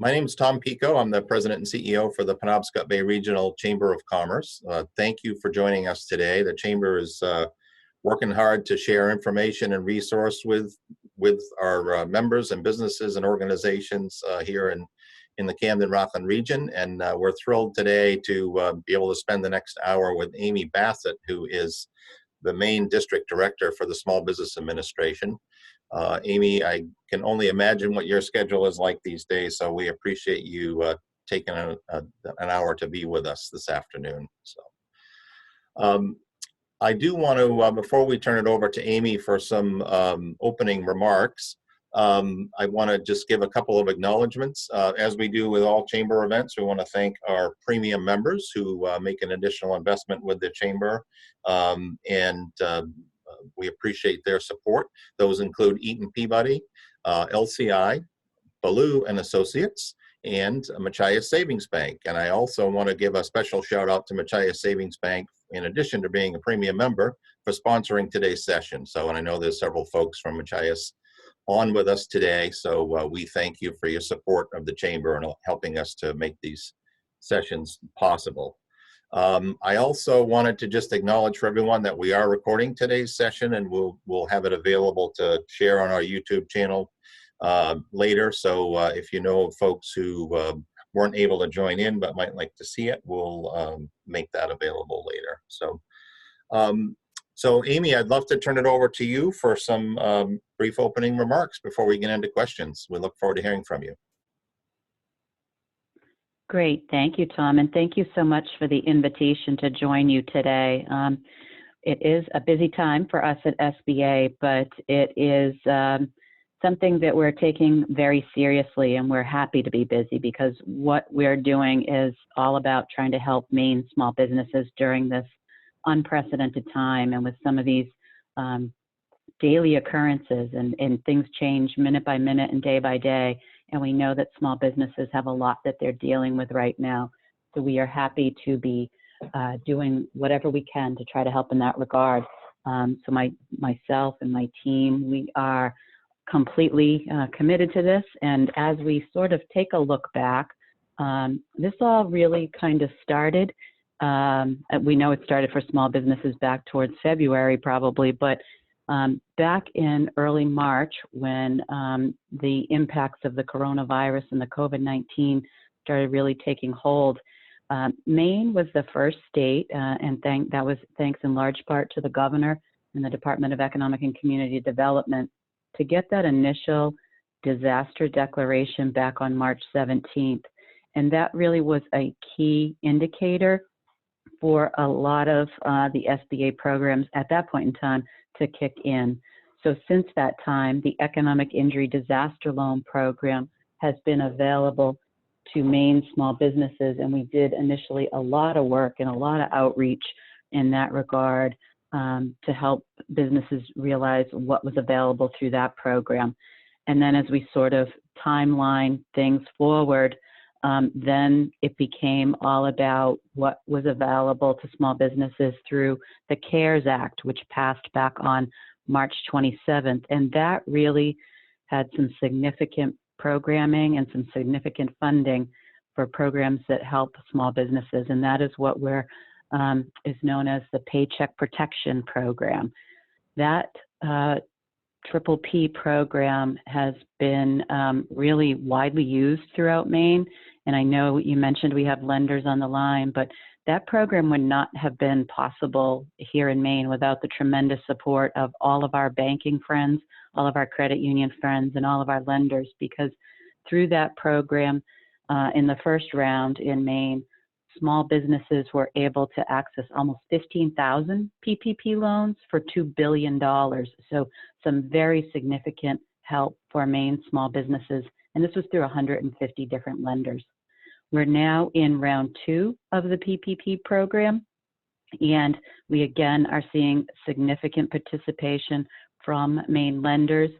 My name is Tom Pico. I'm the president and CEO for the Penobscot Bay Regional Chamber of Commerce. Thank you for joining us today. The Chamber is working hard to share information and resource with our members and businesses and organizations here in the Camden-Rockland region. And we're thrilled today to be able to spend the next hour with Amy Bassett, who is the Maine District Director for the Small Business Administration. Amy, I can only imagine what your schedule is like these days, so we appreciate you taking an hour to be with us this afternoon. So, I do want to, before we turn it over to Amy for some opening remarks, I want to just give a couple of acknowledgments. As we do with all Chamber events, we want to thank our premium members who make an additional investment with the Chamber, and we appreciate their support. Those include Eaton Peabody, LCI, Ballou and Associates, and Machias Savings Bank. And I also want to give a special shout out to Machias Savings Bank, in addition to being a premium member, for sponsoring today's session. So, and I know there's several folks from Machias on with us today, so we thank you for your support of the Chamber and helping us to make these sessions possible. I also wanted to just acknowledge for everyone that we are recording today's session, and we'll have it available to share on our YouTube channel later. So if you know of folks who weren't able to join in but might like to see it, we'll make that available later. So, so Amy, I'd love to turn it over to you for some brief opening remarks before we get into questions. We look forward to hearing from you. Great, thank you, Tom, and thank you so much for the invitation to join you today. It is a busy time for us at SBA, but it is something that we're taking very seriously, and we're happy to be busy because what we're doing is all about trying to help Maine small businesses during this unprecedented time, and with some of these daily occurrences and things change minute by minute and day by day. And we know that small businesses have a lot that they're dealing with right now. So we are happy to be doing whatever we can to try to help in that regard. So myself and my team, we are completely committed to this. And as we sort of take a look back, this all really kind of started. We know it started for small businesses back towards February probably, but back in early March, when the impacts of the coronavirus and the COVID-19 started really taking hold, Maine was the first state, and that was thanks in large part to the governor and the Department of Economic and Community Development, to get that initial disaster declaration back on March 17th. And that really was a key indicator for a lot of the SBA programs at that point in time to kick in. So since that time, the Economic Injury Disaster Loan Program has been available to Maine small businesses, and we did initially a lot of work and a lot of outreach in that regard to help businesses realize what was available through that program. And then as we sort of timeline things forward, then it became all about what was available to small businesses through the CARES Act, which passed back on March 27th. And that really had some significant programming and some significant funding for programs that help small businesses. And that is what is known as the Paycheck Protection Program. That Triple P program has been really widely used throughout Maine. And I know you mentioned we have lenders on the line, but that program would not have been possible here in Maine without the tremendous support of all of our banking friends, all of our credit union friends, and all of our lenders, because through that program, in the first round in Maine, small businesses were able to access almost 15,000 PPP loans for $2 billion. So some very significant help for Maine small businesses. And this was through 150 different lenders. We're now in round 2 of the PPP program, and we again are seeing significant participation from Maine lenders.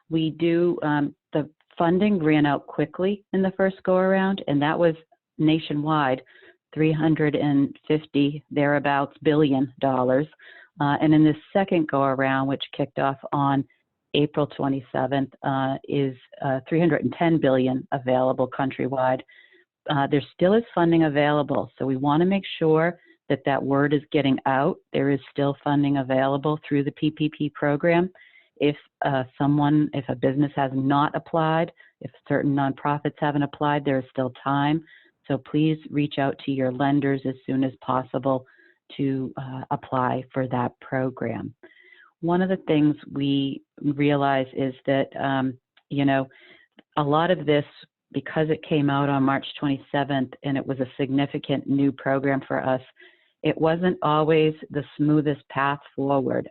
We do, the funding ran out quickly in the first go around, and that was nationwide, 350 thereabouts $billion. And in this second go around, which kicked off on April 27th, is $310 billion available countrywide. There still is funding available, so we want to make sure that that word is getting out. There is still funding available through the PPP program. If a business has not applied, if certain nonprofits haven't applied, there is still time. So please reach out to your lenders as soon as possible to apply for that program. One of the things we realize is that, a lot of this, because it came out on March 27th and it was a significant new program for us, it wasn't always the smoothest path forward.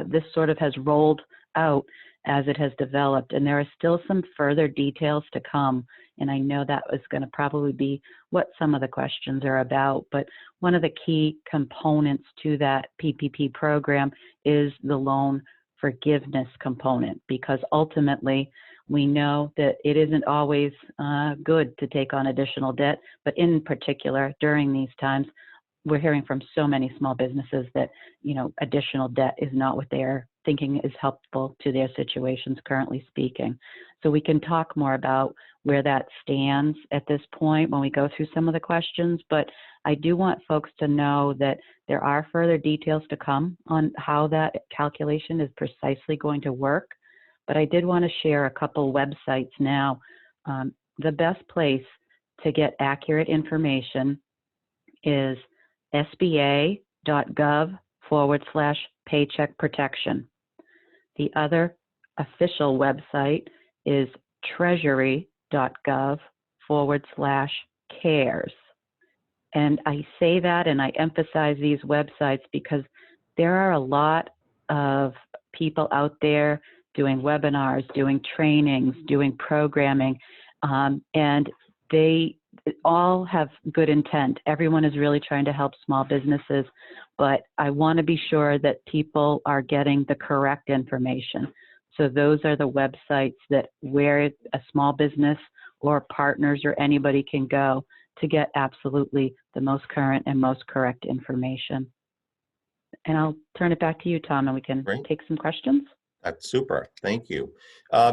This sort of has rolled out as it has developed, and there are still some further details to come. And I know that was going to probably be what some of the questions are about, but one of the key components to that PPP program is the loan forgiveness component, because ultimately we know that it isn't always good to take on additional debt, but in particular during these times, we're hearing from so many small businesses that, additional debt is not what they're thinking is helpful to their situations, currently speaking. So we can talk more about where that stands at this point when we go through some of the questions, but I do want folks to know that there are further details to come on how that calculation is precisely going to work. But I did want to share a couple websites now. The best place to get accurate information is sba.gov/paycheck protection. The other official website is treasury.gov/cares. And I say that and I emphasize these websites because there are a lot of people out there doing webinars, doing trainings, doing programming, and they all have good intent. Everyone is really trying to help small businesses, but I want to be sure that people are getting the correct information. So those are the websites where a small business or partners or anybody can go to get absolutely the most current and most correct information. And I'll turn it back to you, Tom, and we can take some questions. That's super. Thank you.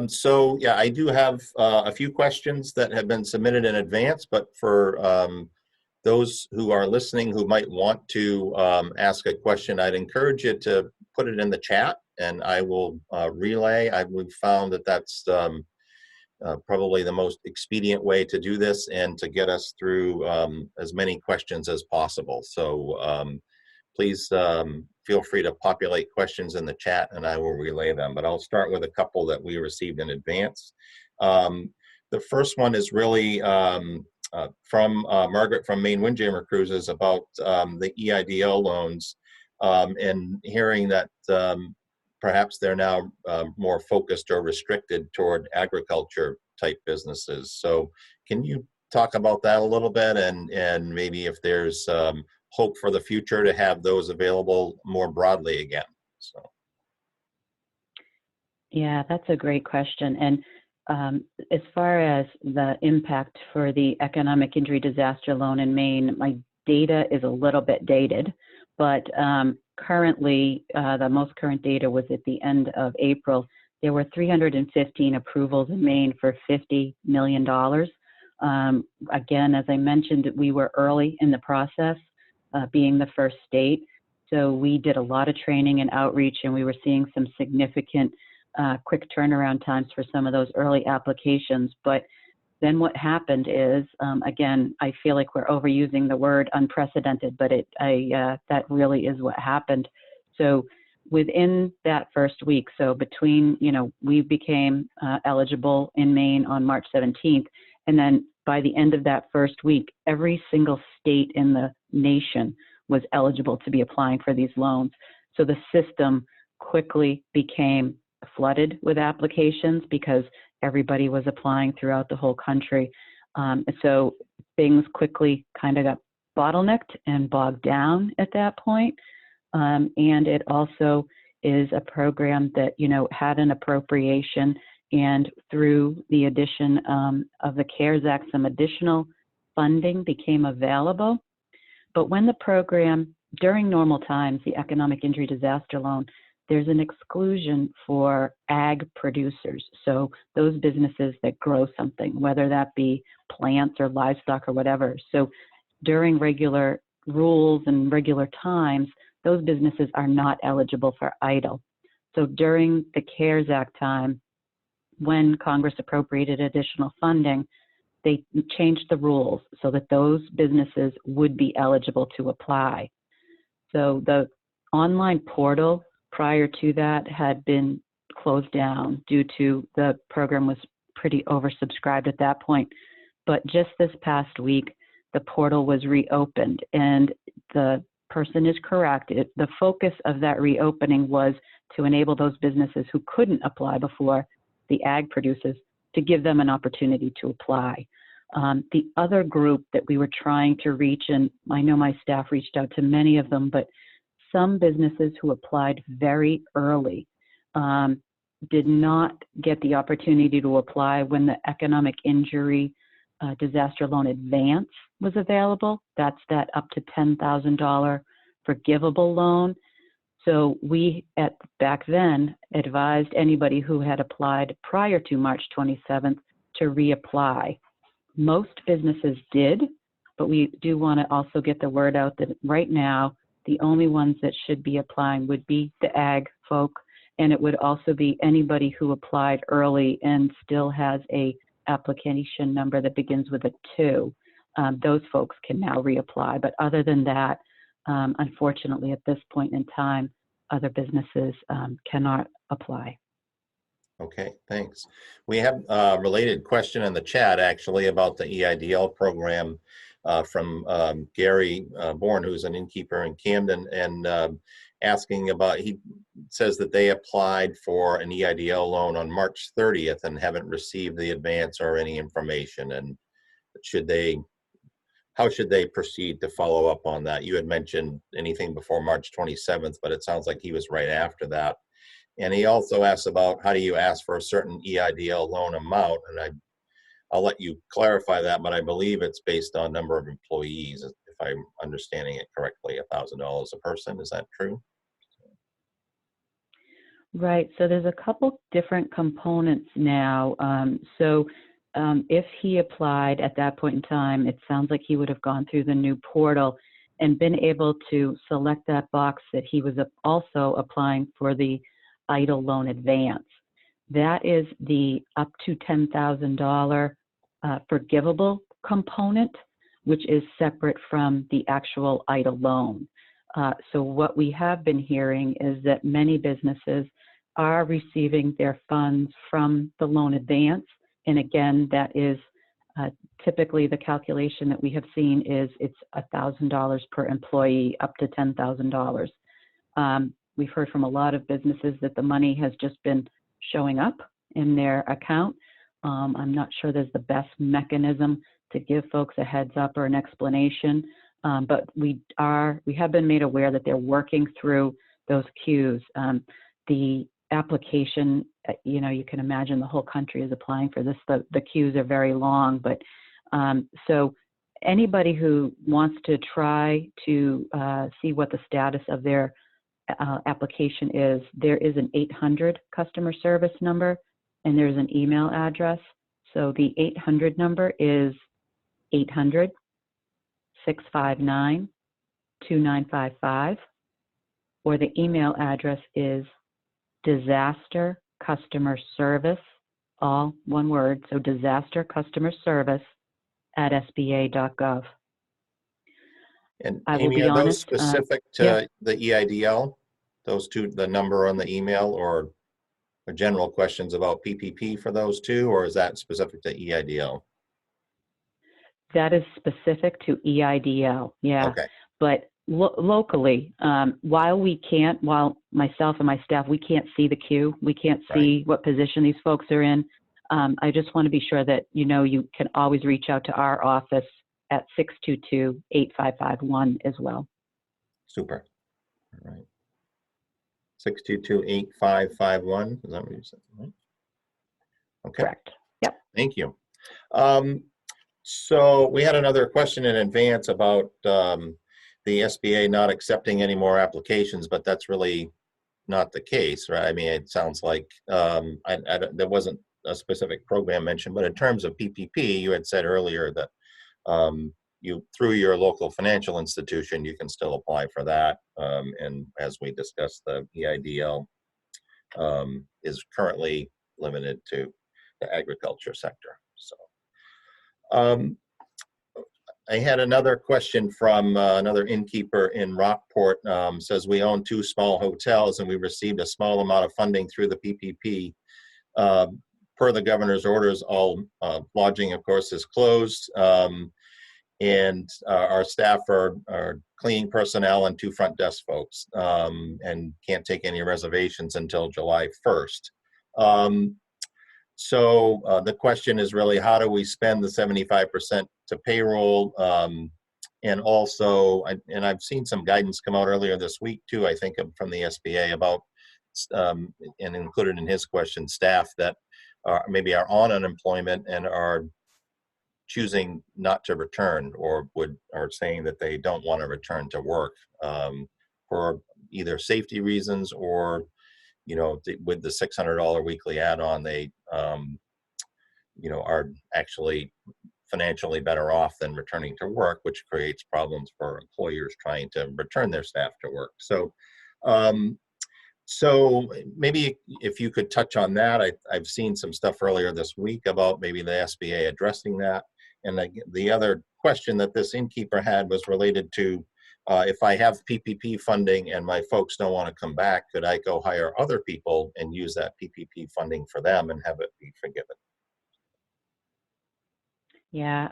So yeah, I do have a few questions that have been submitted in advance, but for those who are listening who might want to ask a question, I'd encourage you to put it in the chat and I will relay. We've found that that's probably the most expedient way to do this and to get us through as many questions as possible. So please feel free to populate questions in the chat and I will relay them. But I'll start with a couple that we received in advance. The first one is really from Margaret from Maine Windjammer Cruises about the EIDL loans and hearing that perhaps they're now more focused or restricted toward agriculture type businesses. So can you talk about that a little bit and maybe if there's hope for the future to have those available more broadly again? So. Yeah, that's a great question. And as far as the impact for the economic injury disaster loan in Maine, my data is a little bit dated, but currently the most current data was at the end of April. There were 315 approvals in Maine for $50 million. Again, as I mentioned, we were early in the process, being the first state. So we did a lot of training and outreach, and we were seeing some significant quick turnaround times for some of those early applications. But then what happened is, again, I feel like we're overusing the word unprecedented, but that really is what happened. So within that first week, so between, we became eligible in Maine on March 17th, and then by the end of that first week, every single state in the nation was eligible to be applying for these loans. So the system quickly became flooded with applications because everybody was applying throughout the whole country. So things quickly kind of got bottlenecked and bogged down at that point. And it also is a program that, had an appropriation, and through the addition of the CARES Act, some additional funding became available. But when the program, during normal times, the economic injury disaster loan, there's an exclusion for ag producers. So those businesses that grow something, whether that be plants or livestock or whatever. So during regular rules and regular times, those businesses are not eligible for EIDL. So during the CARES Act time, when Congress appropriated additional funding, they changed the rules so that those businesses would be eligible to apply. So the online portal prior to that had been closed down due to the program was pretty oversubscribed at that point. But just this past week, the portal was reopened, and the person is correct. The focus of that reopening was to enable those businesses who couldn't apply before, the ag producers, to give them an opportunity to apply. The other group that we were trying to reach, and I know my staff reached out to many of them, but some businesses who applied very early did not get the opportunity to apply when the economic injury disaster loan advance was available. That's that up to $10,000 forgivable loan. So we, back then, advised anybody who had applied prior to March 27th to reapply. Most businesses did, but we do want to also get the word out that right now, the only ones that should be applying would be the ag folk, and it would also be anybody who applied early and still has a application number that begins with a 2. Those folks can now reapply. But other than that, unfortunately, at this point in time, other businesses cannot apply. Okay, thanks. We have a related question in the chat actually about the EIDL program from Gary Bourne, who's an innkeeper in Camden, and asking about, he says that they applied for an EIDL loan on March 30th and haven't received the advance or any information. And how should they proceed to follow up on that? You had mentioned anything before March 27th, but it sounds like he was right after that. And he also asks about how do you ask for a certain EIDL loan amount, and I'll let you clarify that, but I believe it's based on number of employees, if I'm understanding it correctly, $1,000 a person. Is that true? Right. So there's a couple different components now. If he applied at that point in time, it sounds like he would have gone through the new portal and been able to select that box that he was also applying for the EIDL loan advance. That is the up to $10,000 forgivable component, which is separate from the actual EIDL loan. So what we have been hearing is that many businesses are receiving their funds from the loan advance. And again, that is typically the calculation that we have seen is it's $1,000 per employee up to $10,000. We've heard from a lot of businesses that the money has just been showing up in their account. I'm not sure there's the best mechanism to give folks a heads up or an explanation, but we have been made aware that they're working through those queues. The application, you can imagine the whole country is applying for this. The queues are very long, but so anybody who wants to try to see what the status of their application is, there is an 800 customer service number and there's an email address. So the 800 number is 800-659-2955, or the email address is disaster customer service, all one word, so disaster customer service @ sba.gov. And I will Amy, be are those honest, specific to the EIDL? Those two, the number on the email, or general questions about PPP for those two, or is that specific to EIDL? That is specific to EIDL, yeah. Okay. But locally, while myself and my staff, we can't see the queue, we can't see what position these folks are in. I just want to be sure that you can always reach out to our office at 622-8551 as well. Super. All right. 622-8551. Is that what you said? Right. Okay. Correct. Yep. Thank you. So we had another question in advance about the SBA not accepting any more applications, but that's really not the case, right? I mean, it sounds like there wasn't a specific program mentioned, but in terms of PPP, you had said earlier that you, through your local financial institution, you can still apply for that. And as we discussed, the EIDL is currently limited to the agriculture sector. So I had another question from another innkeeper in Rockport. Says, we own 2 small hotels and we received a small amount of funding through the PPP. Per the governor's orders, all lodging, of course, is closed. And our staff are cleaning personnel and 2 front desk folks, and can't take any reservations until July 1st. So the question is really, how do we spend the 75% to payroll? And also, I've seen some guidance come out earlier this week too, I think, from the SBA about, and included in his question, staff that maybe are on unemployment and are choosing not to return, or are saying that they don't want to return to work for either safety reasons, or with the $600 weekly add-on, they are actually financially better off than returning to work, which creates problems for employers trying to return their staff to work. So so maybe if you could touch on that. I've seen some stuff earlier this week about maybe the SBA addressing that. And the other question that this innkeeper had was related to, if I have PPP funding and my folks don't want to come back, could I go hire other people and use that PPP funding for them and have it be forgiven? Yeah,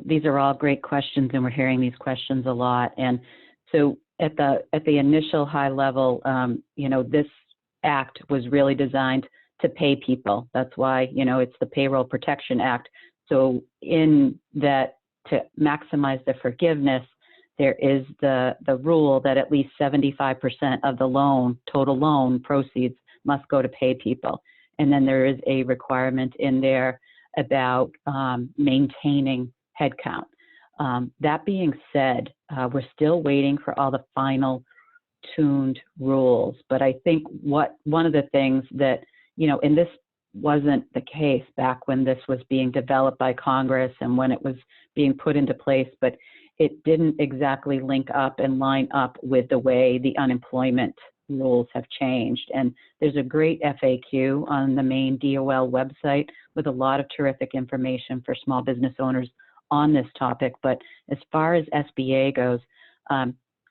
these are all great questions, and we're hearing these questions a lot. And so at the initial high level, this act was really designed to pay people. That's why, it's the Payroll Protection Act. So in that, to maximize the forgiveness, there is the rule that at least 75% of the total loan proceeds must go to pay people. And then there is a requirement in there about maintaining headcount. That being said, we're still waiting for all the final tuned rules. But I think one of the things that, and this wasn't the case back when this was being developed by Congress and when it was being put into place, but it didn't exactly link up and line up with the way the unemployment rules have changed. And there's a great FAQ on the Maine DOL website with a lot of terrific information for small business owners on this topic. But as far as SBA goes,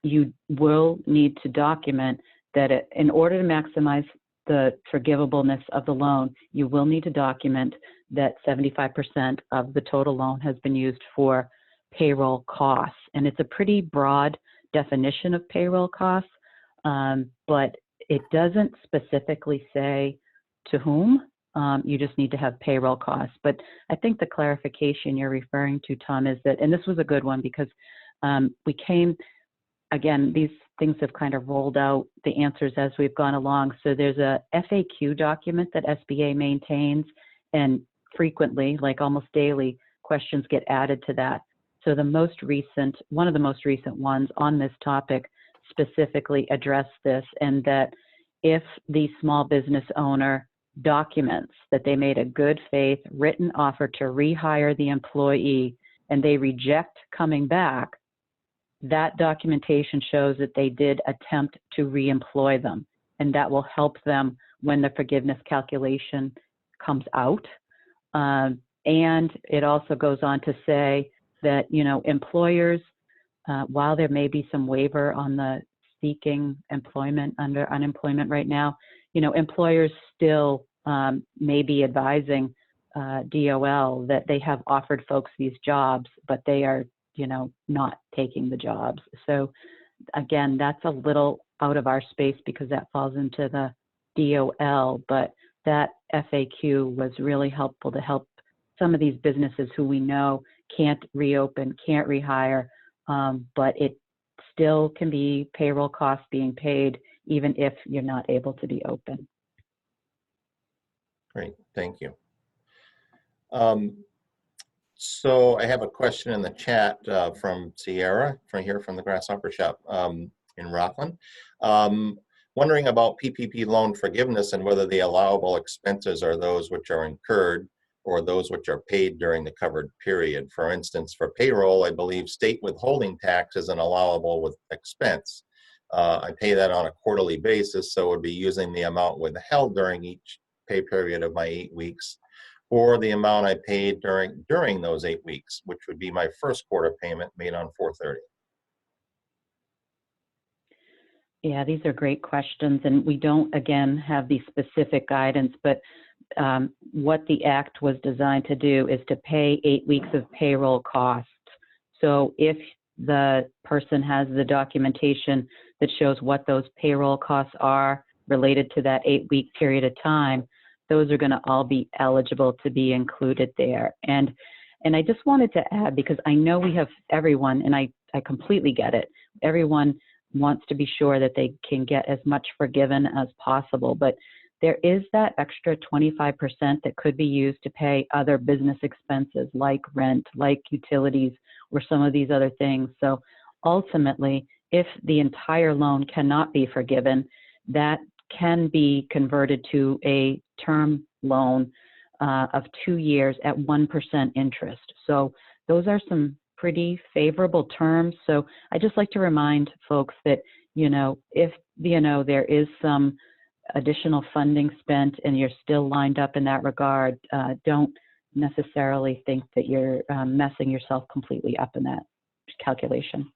you will need to document that in order to maximize the forgivableness of the loan, you will need to document that 75% of the total loan has been used for payroll costs. And it's a pretty broad definition of payroll costs, but it doesn't specifically say to whom. You just need to have payroll costs. But I think the clarification you're referring to, Tom, is that, and this was a good one because again, these things have kind of rolled out the answers as we've gone along. So there's a FAQ document that SBA maintains, and frequently, like almost daily, questions get added to that. So one of the most recent ones on this topic specifically address this, and that if the small business owner documents that they made a good faith written offer to rehire the employee and they reject coming back, that documentation shows that they did attempt to reemploy them, and that will help them when the forgiveness calculation comes out. And it also goes on to say that, employers, while there may be some waiver on the seeking employment under unemployment right now, employers still may be advising DOL that they have offered folks these jobs, but they are, not taking the jobs. So again, that's a little out of our space because that falls into the DOL, but that FAQ was really helpful to help some of these businesses who we know can't reopen, can't rehire, but it still can be payroll costs being paid even if you're not able to be open. Great, thank you. So I have a question in the chat from Sierra from the Grasshopper Shop in Rockland. One wondering about PPP loan forgiveness and whether the allowable expenses are those which are incurred or those which are paid during the covered period. For instance, for payroll, I believe state withholding tax is an allowable with expense. I pay that on a quarterly basis, so would be using the amount withheld during each pay period of my 8 weeks, or the amount I paid during those 8 weeks, which would be my first quarter payment made on 4/30. Yeah, these are great questions, and we don't, again, have the specific guidance, but what the act was designed to do is to pay 8 weeks of payroll costs. So if the person has the documentation that shows what those payroll costs are related to that 8-week period of time, those are going to all be eligible to be included there. And I just wanted to add, because I know we have everyone, and I completely get it, everyone wants to be sure that they can get as much forgiven as possible, but there is that extra 25% that could be used to pay other business expenses like rent, like utilities, or some of these other things. So ultimately, if the entire loan cannot be forgiven, that can be converted to a term loan of 2 years at 1% interest. So those are some pretty favorable terms. So I just like to remind folks that, if, there is some additional funding spent and you're still lined up in that regard, don't necessarily think that you're messing yourself completely up in that calculation.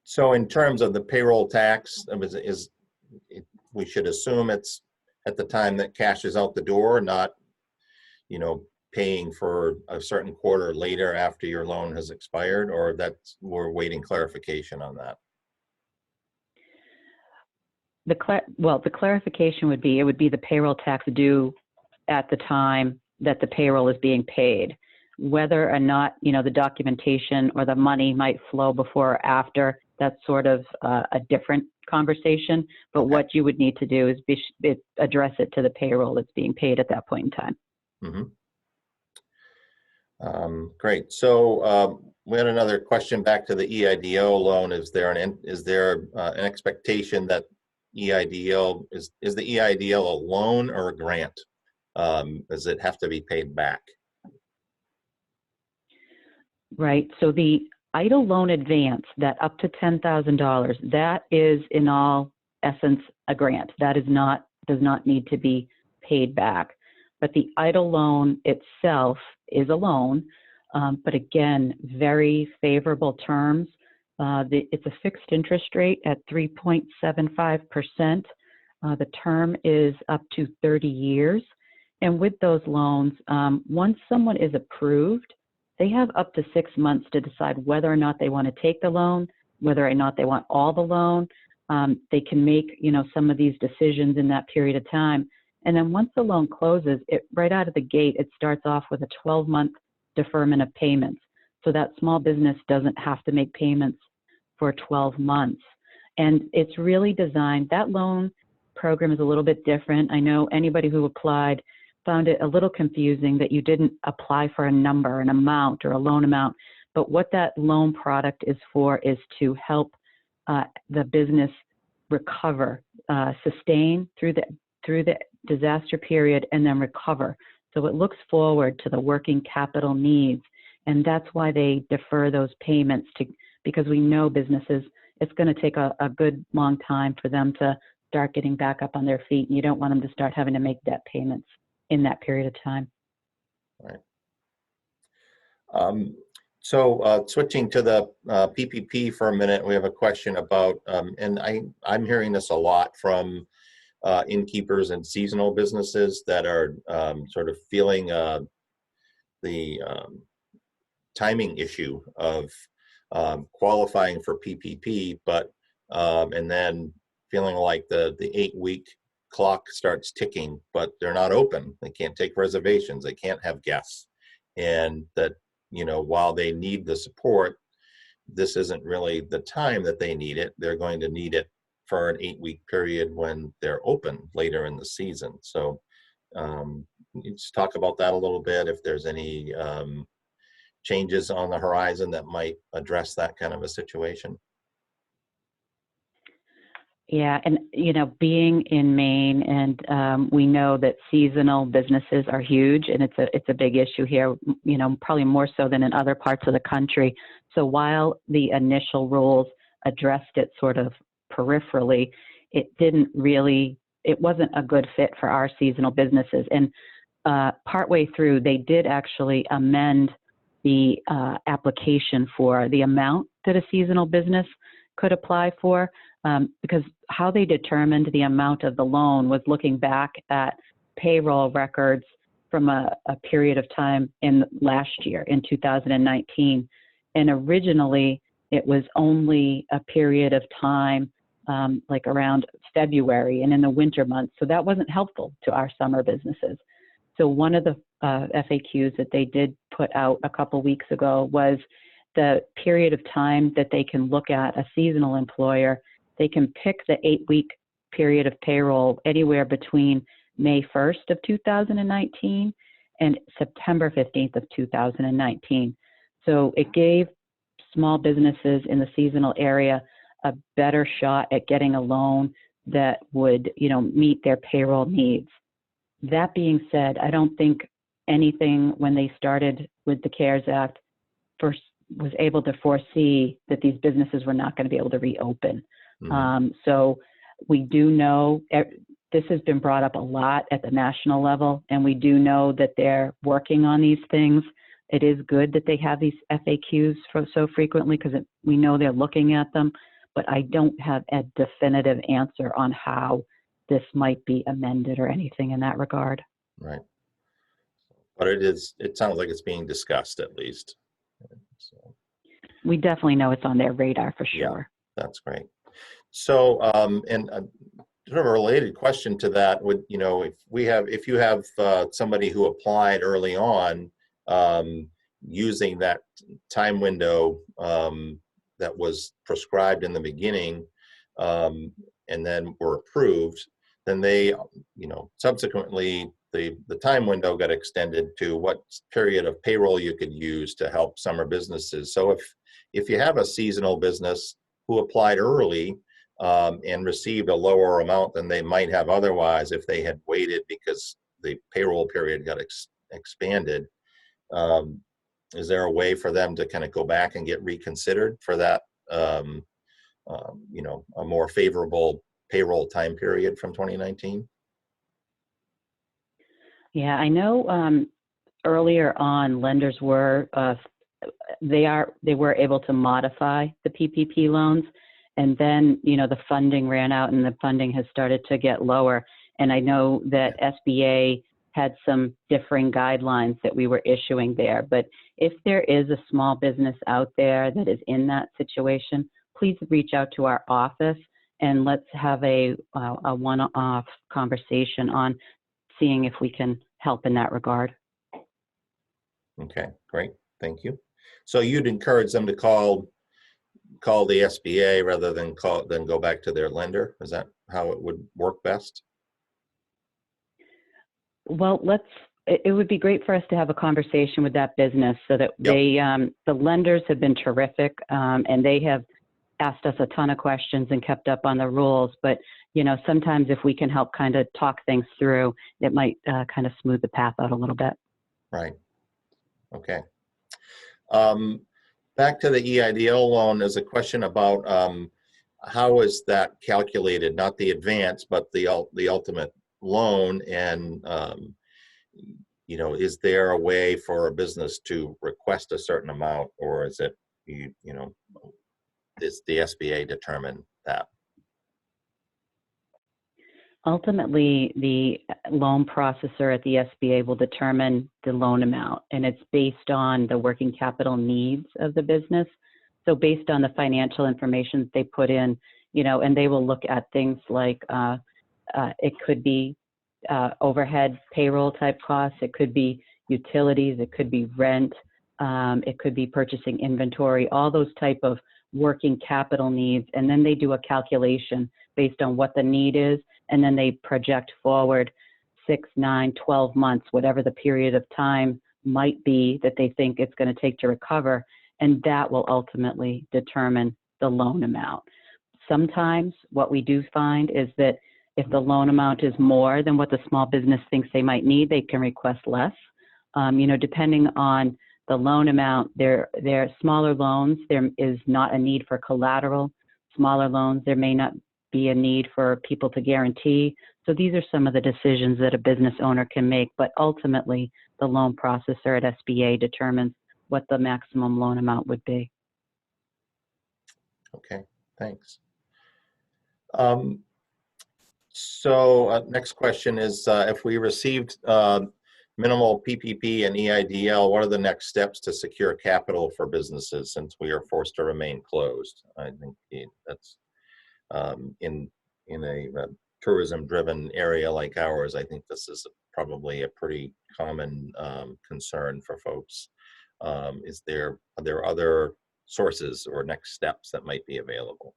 So in terms of the payroll tax, we should assume it's at the time that cash is out the door, not, paying for a certain quarter later after your loan has expired, or we're waiting clarification on that? The clarification would be, it would be the payroll tax due at the time that the payroll is being paid. Whether or not, the documentation or the money might flow before or after, that's sort of a different conversation. But Okay. what you would need to do is address it to the payroll that's being paid at that point in time. Mm-hmm. Great. So we had another question back to the EIDL loan. Is there an expectation that EIDL is the EIDL a loan or a grant? Does it have to be paid back? Right. So the EIDL loan advance, that up to $10,000, that is in all essence a grant. That does not need to be paid back. But the EIDL loan itself is a loan, but again, very favorable terms. It's a fixed interest rate at 3.75%. The term is up to 30 years. And with those loans, once someone is approved, they have up to 6 months to decide whether or not they want to take the loan, whether or not they want all the loan. They can make, some of these decisions in that period of time. And then once the loan closes, right out of the gate, it starts off with a 12-month deferment of payments. So that small business doesn't have to make payments for 12 months. And it's really designed, that loan program is a little bit different. I know anybody who applied found it a little confusing that you didn't apply for a number, an amount, or a loan amount. But what that loan product is for is to help the business recover, sustain through the disaster period, and then recover. So it looks forward to the working capital needs. And that's why they defer those payments because we know businesses, it's going to take a good long time for them to start getting back up on their feet. And you don't want them to start having to make debt payments in that period of time. Right. So switching to the PPP for a minute, we have a question about, and I'm hearing this a lot from innkeepers and seasonal businesses that are sort of feeling the timing issue of qualifying for PPP, but and then feeling like the 8-week clock starts ticking, but they're not open. They can't take reservations. They can't have guests, and that while they need the support, this isn't really the time that they need it. They're going to need it for an 8-week period when they're open later in the season. So let's talk about that a little bit, if there's any changes on the horizon that might address that kind of a situation. Yeah, and being in Maine, and we know that seasonal businesses are huge, and it's a big issue here. Probably more so than in other parts of the country. So while the initial rules addressed it sort of peripherally, it wasn't a good fit for our seasonal businesses. And partway through, they did actually amend the application for the amount that a seasonal business could apply for, because how they determined the amount of the loan was looking back at payroll records from a period of time in last year, in 2019. And originally, it was only a period of time like around February and in the winter months. So that wasn't helpful to our summer businesses. So one of the FAQs that they did put out a couple weeks ago was the period of time that they can look at a seasonal employer. They can pick the 8-week period of payroll anywhere between May 1st of 2019 and September 15th of 2019. So it gave small businesses in the seasonal area a better shot at getting a loan that would, meet their payroll needs. That being said, I don't think anything when they started with the CARES Act first was able to foresee that these businesses were not going to be able to reopen. So we do know this has been brought up a lot at the national level, and we do know that they're working on these things. It is good that they have these FAQs so frequently because we know they're looking at them, but I don't have a definitive answer on how this might be amended or anything in that regard. Right. But it sounds like it's being discussed at least. So, we definitely know it's on their radar for sure. Yeah, that's great. So, and sort of a related question to that would, if you have somebody who applied early on, using that time window that was prescribed in the beginning, and then were approved, then they, subsequently the time window got extended to what period of payroll you could use to help summer businesses. So if you have a seasonal business who applied early and received a lower amount than they might have otherwise if they had waited because the payroll period got expanded, is there a way for them to kind of go back and get reconsidered for that, a more favorable payroll time period from 2019? Yeah, I know earlier on lenders were they were able to modify the PPP loans, and then the funding ran out and the funding has started to get lower. And I know that SBA had some differing guidelines that we were issuing there. But if there is a small business out there that is in that situation, please reach out to our office and let's have a one-off conversation on seeing if we can help in that regard. Okay, great, thank you. So you'd encourage them to call the SBA rather than go back to their lender? Is that how it would work best? Well, it would be great for us to have a conversation with that business so that the lenders have been terrific, and they have asked us a ton of questions and kept up on the rules. But, sometimes if we can help kind of talk things through, it might kind of smooth the path out a little bit. Right. Okay. Back to the EIDL loan, there's a question about how is that calculated, not the advance, but the ultimate loan, and is there a way for a business to request a certain amount, or is it does the SBA determine that? Ultimately, the loan processor at the SBA will determine the loan amount, and it's based on the working capital needs of the business. So based on the financial information they put in, and they will look at things like it could be overhead payroll type costs, it could be utilities, it could be rent, it could be purchasing inventory, all those type of working capital needs. And then they do a calculation based on what the need is, and then they project forward 6, 9, 12 months, whatever the period of time might be that they think it's going to take to recover, and that will ultimately determine the loan amount. Sometimes what we do find is that if the loan amount is more than what the small business thinks they might need, they can request less. Depending on the loan amount, they're smaller loans, there is not a need for collateral. Smaller loans, there may not be a need for people to guarantee. So these are some of the decisions that a business owner can make, but ultimately the loan processor at SBA determines what the maximum loan amount would be. Okay, thanks. Next question is, if we received minimal PPP and EIDL, what are the next steps to secure capital for businesses since we are forced to remain closed? I think that's in a tourism-driven area like ours, I think this is probably a pretty common concern for folks. Are there other sources or next steps that might be available?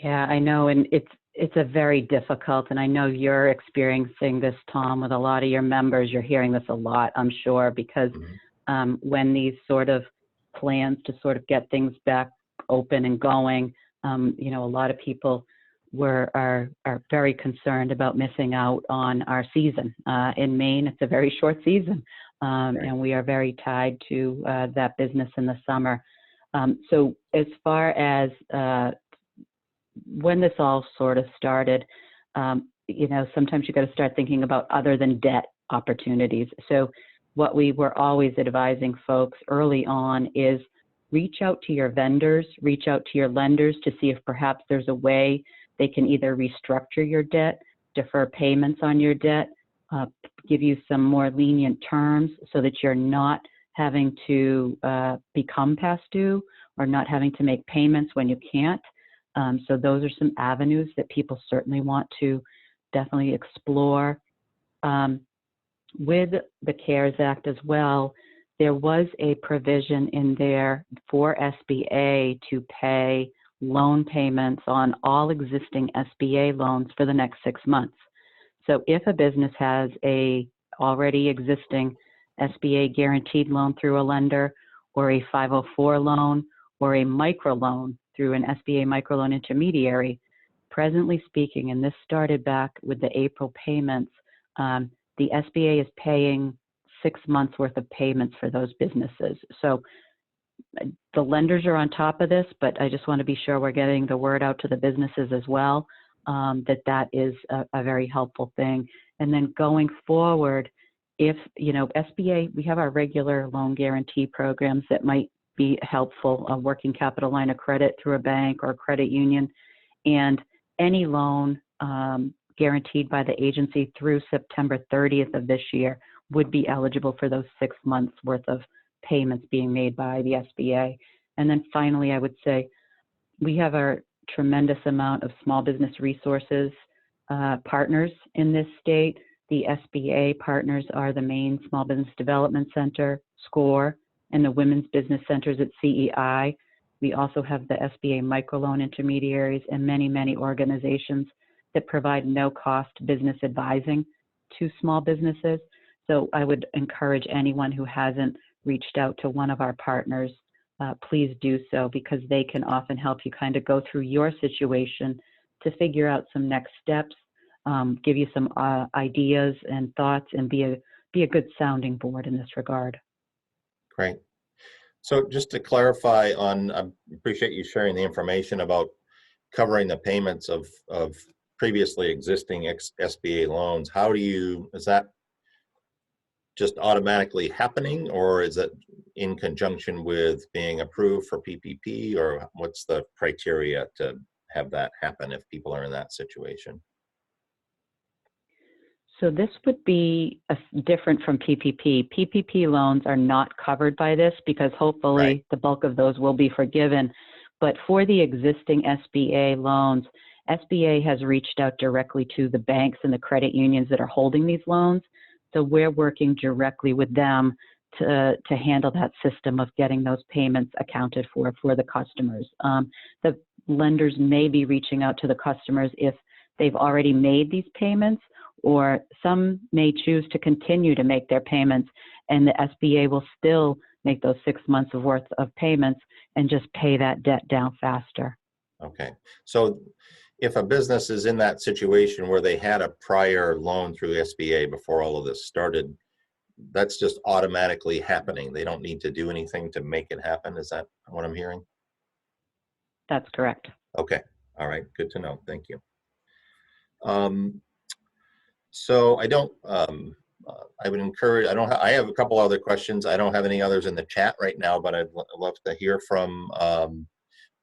Yeah, I know, and it's a very difficult, and I know you're experiencing this, Tom, with a lot of your members. You're hearing this a lot, I'm sure, because when these sort of plans to sort of get things back open and going, a lot of people are very concerned about missing out on our season. In Maine, it's a very short season, and we are very tied to that business in the summer. So as far as when this all sort of started, sometimes you got to start thinking about other than debt opportunities. So what we were always advising folks early on is reach out to your vendors, reach out to your lenders to see if perhaps there's a way they can either restructure your debt, defer payments on your debt, give you some more lenient terms so that you're not having to become past due or not having to make payments when you can't. So those are some avenues that people certainly want to definitely explore. With the CARES Act as well, there was a provision in there for SBA to pay loan payments on all existing SBA loans for the next 6 months. So if a business has a already existing SBA guaranteed loan through a lender or a 504 loan or a microloan through an SBA microloan intermediary, presently speaking, and this started back with the April payments, the SBA is paying 6 months worth of payments for those businesses. So the lenders are on top of this, but I just want to be sure we're getting the word out to the businesses as well, that is a very helpful thing. And then going forward, if, SBA, we have our regular loan guarantee programs that might be helpful, a working capital line of credit through a bank or a credit union, and any loan guaranteed by the agency through September 30th of this year would be eligible for those 6 months worth of payments being made by the SBA. And then finally, I would say we have a tremendous amount of small business resources partners in this state. The SBA partners are the Maine Small Business Development Center, SCORE, and the Women's Business Centers at CEI. We also have the SBA microloan intermediaries and many, many organizations that provide no-cost business advising to small businesses. So I would encourage anyone who hasn't reached out to one of our partners, please do so, because they can often help you kind of go through your situation to figure out some next steps, give you some ideas and thoughts, and be a good sounding board in this regard. Great. So just to clarify I appreciate you sharing the information about covering the payments of previously existing SBA loans. Is that just automatically happening, or is it in conjunction with being approved for PPP, or what's the criteria to have that happen if people are in that situation? So this would be different from PPP. PPP loans are not covered by this because hopefully the bulk of those will be forgiven. But for the existing SBA loans, SBA has reached out directly to the banks and the credit unions that are holding these loans. So we're working directly with them to handle that system of getting those payments accounted for the customers. The lenders may be reaching out to the customers if they've already made these payments, or some may choose to continue to make their payments, and the SBA will still make those 6 months of worth of payments and just pay that debt down faster. Okay. So if a business is in that situation where they had a prior loan through SBA before all of this started, that's just automatically happening. They don't need to do anything to make it happen. Is that what I'm hearing? That's correct. Okay. All right. Good to know. Thank you. So I don't, I would encourage, I have a couple other questions. I don't have any others in the chat right now, but I'd love to hear from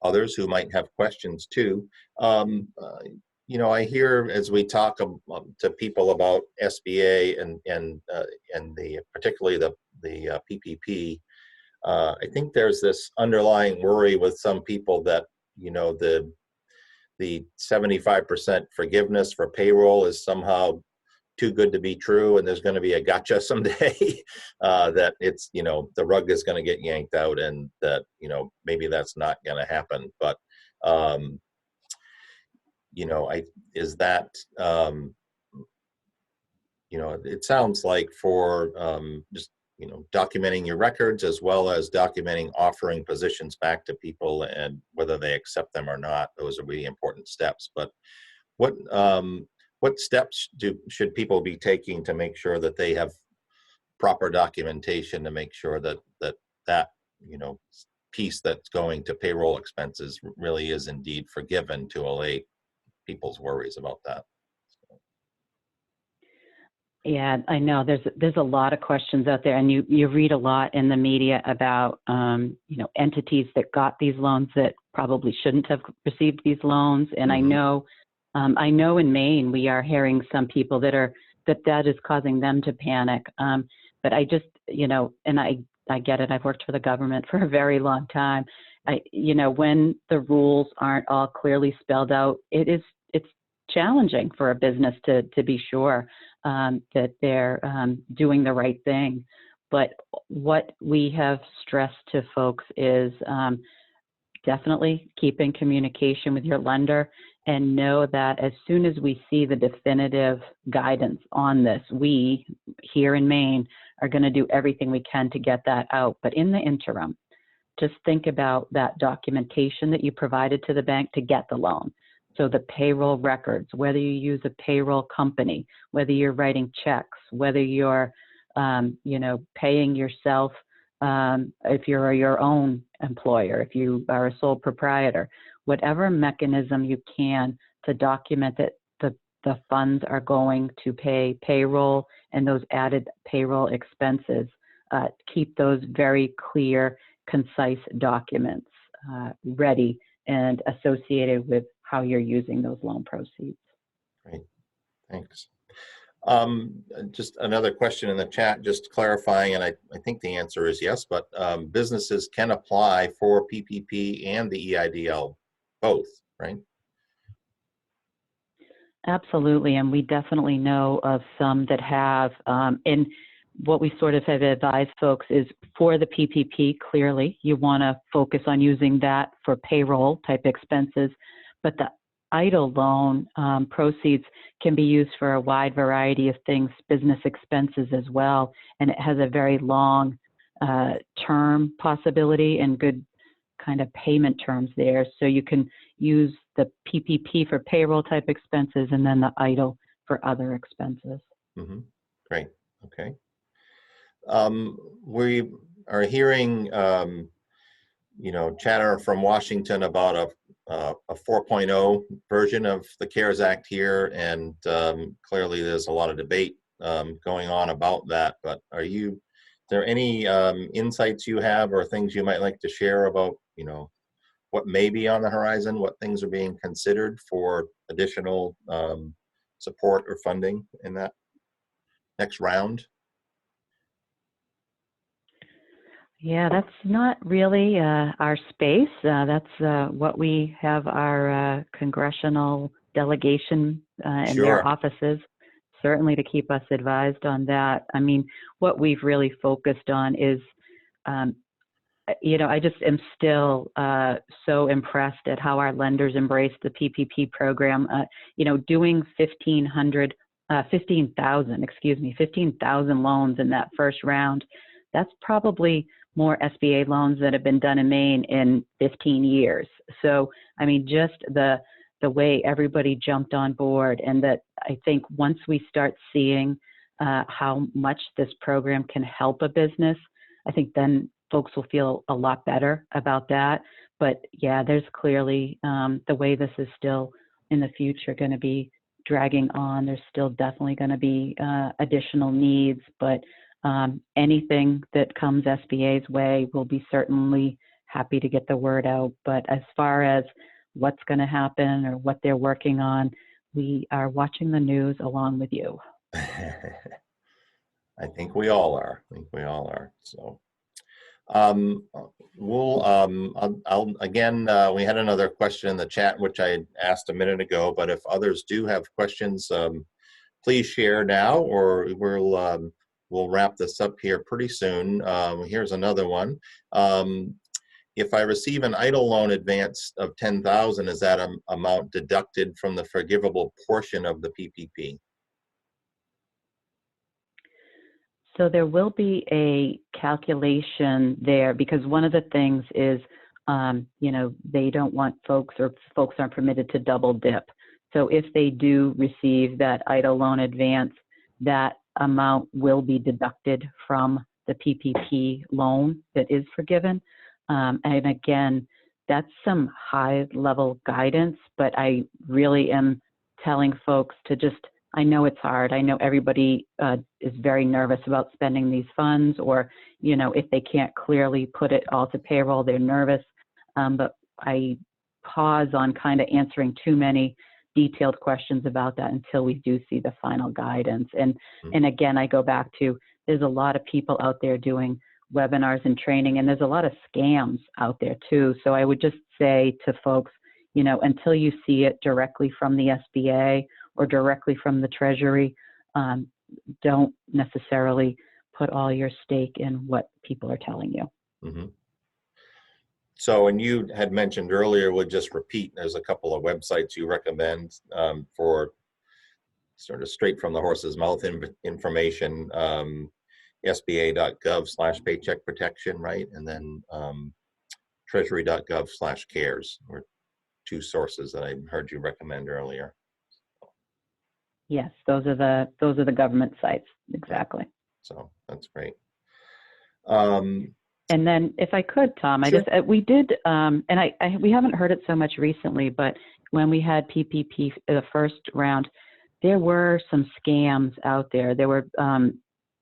others who might have questions too. I hear as we talk to people about SBA and particularly the PPP, I think there's this underlying worry with some people that the 75% forgiveness for payroll is somehow too good to be true, and there's going to be a gotcha someday that it's the rug is going to get yanked out, and that maybe that's not going to happen. But is that it sounds like for just documenting your records as well as documenting offering positions back to people and whether they accept them or not, those are really important steps. But what steps should people be taking to make sure that they have proper documentation to make sure that piece that's going to payroll expenses really is indeed forgiven, to allay people's worries about that? Yeah, I know there's a lot of questions out there, and you read a lot in the media about entities that got these loans that probably shouldn't have received these loans. And Mm-hmm. I know in Maine we are hearing some people that is causing them to panic. But I just and I get it. I've worked for the government for a very long time. When the rules aren't all clearly spelled out, it's challenging for a business to be sure that they're doing the right thing. But what we have stressed to folks is definitely keep in communication with your lender and know that as soon as we see the definitive guidance on this, we here in Maine are going to do everything we can to get that out. But in the interim, just think about that documentation that you provided to the bank to get the loan. So the payroll records, whether you use a payroll company, whether you're writing checks, whether you're, paying yourself, if you're your own employer, if you are a sole proprietor, whatever mechanism you can to document that the funds are going to pay payroll and those added payroll expenses, keep those very clear, concise documents ready and associated with how you're using those loan proceeds. Great, thanks. Just another question in the chat, just clarifying, and I think the answer is yes, but businesses can apply for PPP and the EIDL both, right? Absolutely, and we definitely know of some that have, and what we sort of have advised folks is for the PPP, clearly, you want to focus on using that for payroll type expenses, but the EIDL loan proceeds can be used for a wide variety of things, business expenses as well, and it has a very long term possibility and good kind of payment terms there. So you can use the PPP for payroll type expenses and then the EIDL for other expenses. Mm-hmm. Great. Okay. We are hearing, chatter from Washington about a 4.0 version of the CARES Act here, and clearly there's a lot of debate going on about that. But are there any insights you have or things you might like to share about, what may be on the horizon, what things are being considered for additional support or funding in that next round? Yeah, that's not really our space. That's what we have our congressional delegation in Sure. their offices, certainly to keep us advised on that. I mean, what we've really focused on is, I just am still so impressed at how our lenders embrace the PPP program. Doing 15,000 loans in that first round, that's probably more SBA loans that have been done in Maine in 15 years. So, I mean, just the way everybody jumped on board, and that I think once we start seeing how much this program can help a business, I think then folks will feel a lot better about that. But yeah, there's clearly the way this is still in the future going to be dragging on. There's still definitely going to be additional needs, but anything that comes SBA's way, we'll be certainly happy to get the word out. But as far as what's going to happen or what they're working on, we are watching the news along with you. I think we all are. I think we all are. So I'll again, we had another question in the chat, which I asked a minute ago, but if others do have questions, please share now, or we'll wrap this up here pretty soon. Here's another one. If I receive an EIDL loan advance of $10,000, is that amount deducted from the forgivable portion of the PPP? So there will be a calculation there, because one of the things is, they don't want folks aren't permitted to double dip. So if they do receive that EIDL loan advance, that amount will be deducted from the PPP loan that is forgiven. And again, that's some high level guidance, but I really am telling folks to I know it's hard. I know everybody is very nervous about spending these funds, or, if they can't clearly put it all to payroll, they're nervous. But I pause on kind of answering too many detailed questions about that until we do see the final guidance. And again, I go back to, there's a lot of people out there doing webinars and training, and there's a lot of scams out there too. So I would just say to folks, until you see it directly from the SBA or directly from the Treasury, don't necessarily put all your stake in what people are telling you. Mm-hmm. So, and you had mentioned earlier, we'll just repeat, there's a couple of websites you recommend for sort of straight from the horse's mouth information, sba.gov/paycheck protection, right? And then treasury.gov/cares were two sources that I heard you recommend earlier. Yes, those are the government sites, exactly. So that's great. And then, if I could, Tom, sure. we did, and we haven't heard it so much recently, but when we had PPP the first round, there were some scams out there. There were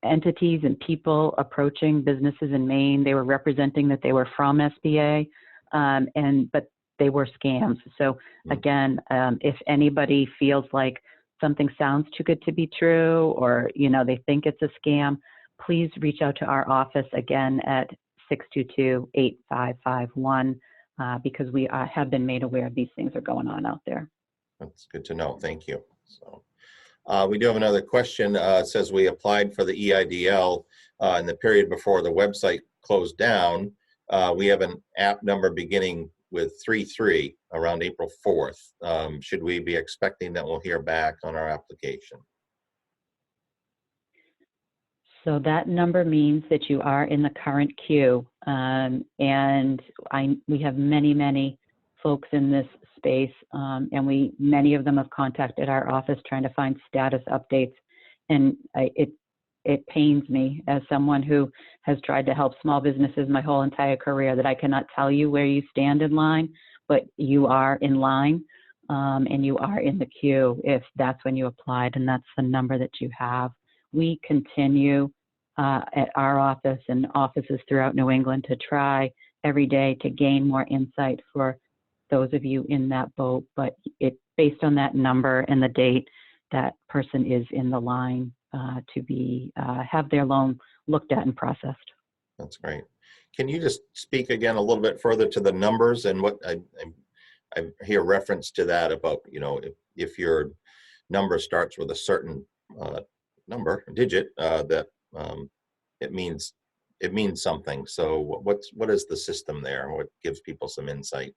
entities and people approaching businesses in Maine. They were representing that they were from SBA, but they were scams. So again, if anybody feels like something sounds too good to be true, or they think it's a scam, please reach out to our office again at 622-8551, because we have been made aware of these things are going on out there. That's good to know. Thank you. So we do have another question. It says we applied for the EIDL in the period before the website closed down. We have an app number beginning with 33 around April 4th. Should we be expecting that we'll hear back on our application? So that number means that you are in the current queue, and we have many folks in this space, and many of them have contacted our office trying to find status updates, and it pains me as someone who has tried to help small businesses my whole entire career that I cannot tell you where you stand in line, but you are in line, and you are in the queue if that's when you applied, and that's the number that you have. We continue at our office and offices throughout New England to try every day to gain more insight for those of you in that boat, but based on that number and the date, that person is in the line to have their loan looked at and processed. That's great. Can you just speak again a little bit further to the numbers and what I hear reference to that about, if your number starts with a certain digit, that it means something. So what is the system there? What gives people some insight?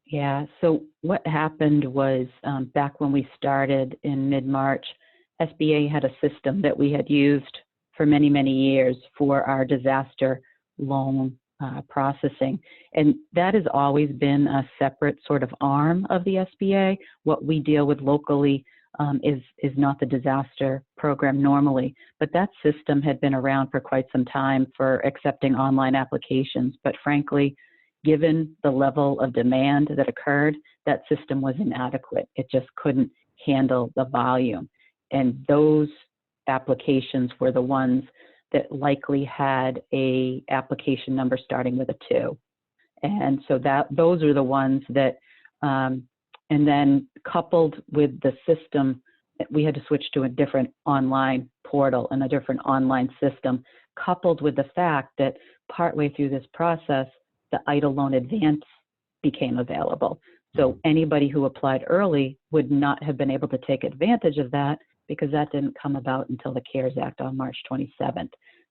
Yeah, so what happened was back when we started in mid-March, SBA had a system that we had used for many, many years for our disaster loan processing. And that has always been a separate sort of arm of the SBA. What we deal with locally is not the disaster program normally, but that system had been around for quite some time for accepting online applications. But frankly, given the level of demand that occurred, that system was inadequate. It just couldn't handle the volume. And those applications were the ones that likely had a application number starting with a 2. And so those are the ones that, and then coupled with the system, we had to switch to a different online portal and a different online system, coupled with the fact that partway through this process, the EIDL loan advance became available. So anybody who applied early would not have been able to take advantage of that because that didn't come about until the CARES Act on March 27th.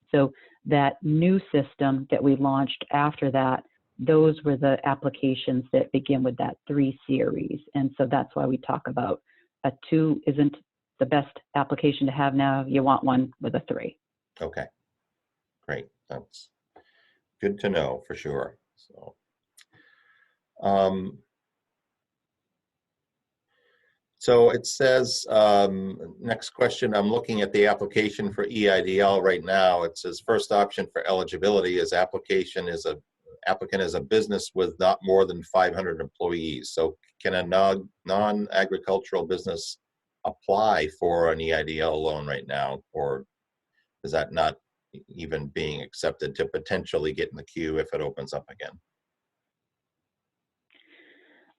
So that new system that we launched after that, those were the applications that begin with that 3 series. And so that's why we talk about a 2 isn't the best application to have now. You want one with a 3. Okay, great. That's good to know for sure. So it says, next question, I'm looking at the application for EIDL right now. It says first option for eligibility is applicant is a business with not more than 500 employees. So can a non-agricultural business apply for an EIDL loan right now? Or is that not even being accepted to potentially get in the queue if it opens up again?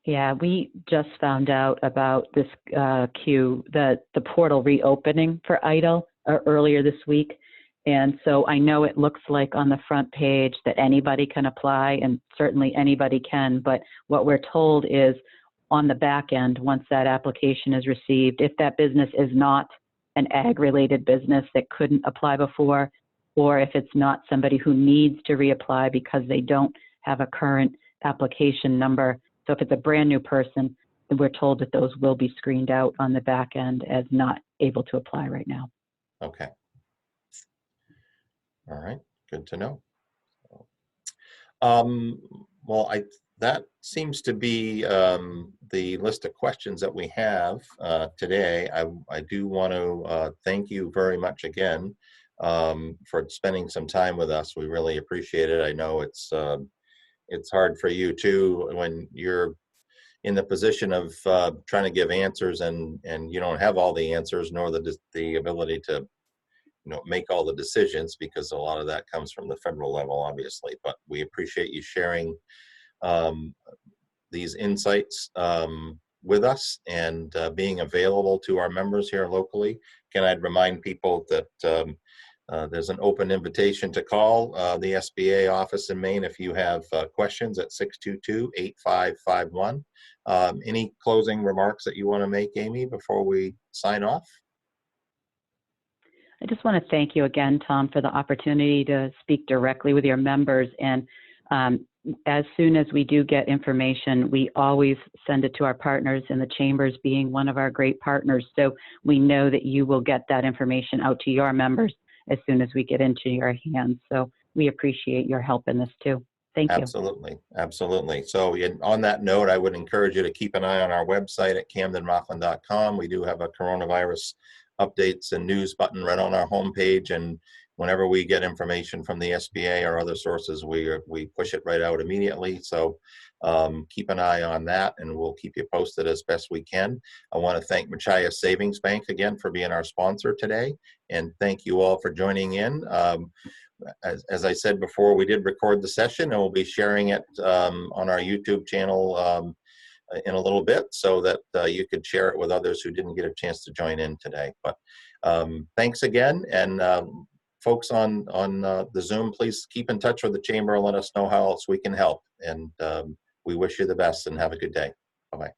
Yeah, we just found out about this queue, the portal reopening for EIDL earlier this week. And so I know it looks like on the front page that anybody can apply, and certainly anybody can, but what we're told is on the back end, once that application is received, if that business is not an ag-related business that couldn't apply before, or if it's not somebody who needs to reapply because they don't have a current application number. So if it's a brand new person, we're told that those will be screened out on the back end as not able to apply right now. Okay. All right, good to know. Well, that seems to be the list of questions that we have today. I do want to thank you very much again for spending some time with us. We really appreciate it. I know it's hard for you too when you're in the position of trying to give answers and you don't have all the answers nor the ability to make all the decisions, because a lot of that comes from the federal level, obviously. But we appreciate you sharing these insights with us and being available to our members here locally. Can I remind people that there's an open invitation to call the SBA office in Maine if you have questions at 622-8551. Any closing remarks that you want to make, Amy, before we sign off? I just want to thank you again, Tom, for the opportunity to speak directly with your members. And as soon as we do get information, we always send it to our partners, and the chambers being one of our great partners. So we know that you will get that information out to your members as soon as we get into your hands. So we appreciate your help in this too. Thank you. Absolutely, absolutely. So on that note, I would encourage you to keep an eye on our website at camdenrockland.com. We do have a coronavirus updates and news button right on our homepage, and whenever we get information from the SBA or other sources, we push it right out immediately. So keep an eye on that, and we'll keep you posted as best we can. I want to thank Machias Savings Bank again for being our sponsor today, and thank you all for joining in. As I said before, we did record the session, and we'll be sharing it on our YouTube channel in a little bit, so that you could share it with others who didn't get a chance to join in today. But thanks again, and folks on the Zoom, please keep in touch with the Chamber and let us know how else we can help. And we wish you the best and have a good day. Bye-bye.